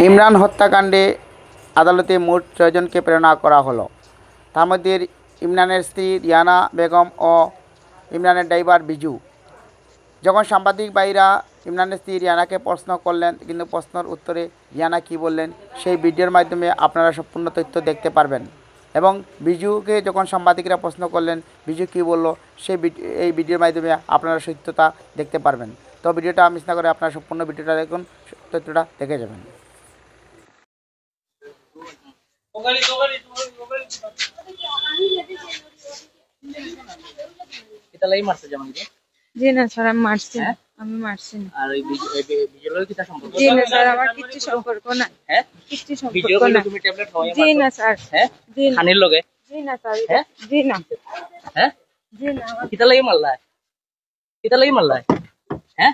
ইমরান হত্যাকাণ্ডে আদালতে মোট ৬ জনকে প্রেরণ করা হলো। তার মধ্যে ইমরানের স্ত্রী রিয়ানা বেগম ও ইমরানের ড্রাইভার বিজু। যখন সাংবাদিক ভাইরা ইমরানের স্ত্রী রিয়ানাকে প্রশ্ন করলেন, কিন্তু প্রশ্নের উত্তরে রিয়ানা কী বললেন সেই ভিডিওর মাধ্যমে আপনারা সম্পূর্ণ তথ্য দেখতে পারবেন। এবং বিজুকে যখন সাংবাদিকরা প্রশ্ন করলেন বিজু কী বলল এই ভিডিওর মাধ্যমে আপনারা সত্যতা দেখতে পারবেন। তো ভিডিওটা মিস না করে আপনারা সম্পূর্ণ ভিডিওটা দেখুন, তথ্যটা দেখে যাবেন। জি না স্যার, আমি মারছি না। আমি মারছি না। আর এই ভিডিওর কি সম্পর্ক? জি না স্যার, আমার কিচ্ছু সম্পর্ক না। হ্যাঁ, কিচ্ছু সম্পর্ক না। তুমি ট্যাবলেট খাওয়াই মারছো? জি না স্যার। হ্যাঁ, জি না। খানির লগে? জি না স্যার। হ্যাঁ, জি না। হ্যাঁ, জি না। কিতা লাগি মারলা? কিতা লাগি মারলা? হ্যাঁ,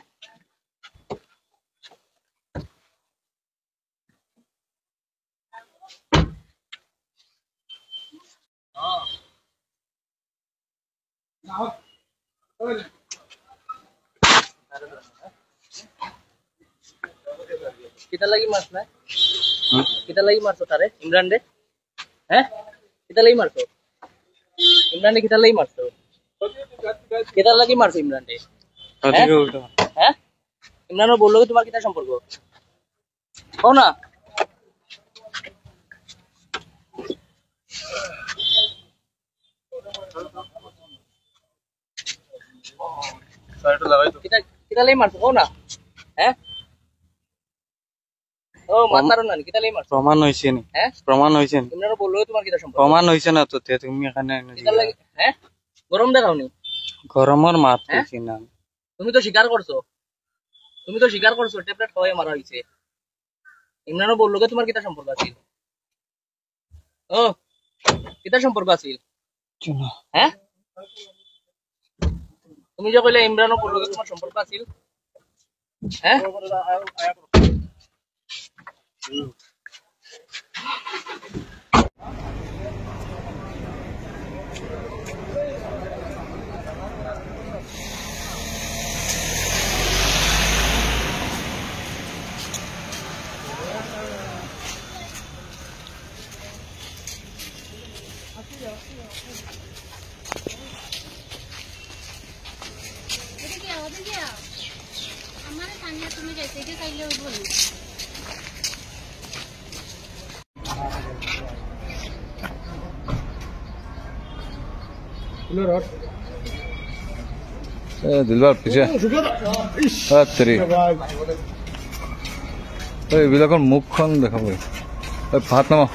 किता लगी मारना? किता लगी मारतो तारे इमरान रे? हैं? किता लगी मारतो? इमरान ने किता लगी मारतो? किता लगी मारतो इमरान रे? हैं? इमरान बोलो कि तुम्हारा किता संपर्क? हो ना? किता किता लगी मारतो हो ना? हैं? ও মারমারো না, কিতা লাগি মারছো? প্রমাণ হইছে নি? হ্যাঁ, প্রমাণ হইছে নি? তোমরা বললো তোমার কিতা সম্পর্ক? প্রমাণ হইছে না তো, তুমি এখানে কিতা লাগি? হ্যাঁ, গরম দেখাওনি? গরমের মাত কইছি না। তুমি তো স্বীকার করছো, ট্যাবলেট খাওয়াই মারা হইছে। ইমরানও বললো যে তোমার কিতা সম্পর্ক আছে? ও কিতা সম্পর্ক আছে? হ্যাঁ, তুমি যে কইলে ইমরানও বললো যে তোমার সম্পর্ক আছে? হ্যাঁ, दिलबार पीछे এইবিলাকৰ মুখখন দেখাব। ভাত নামা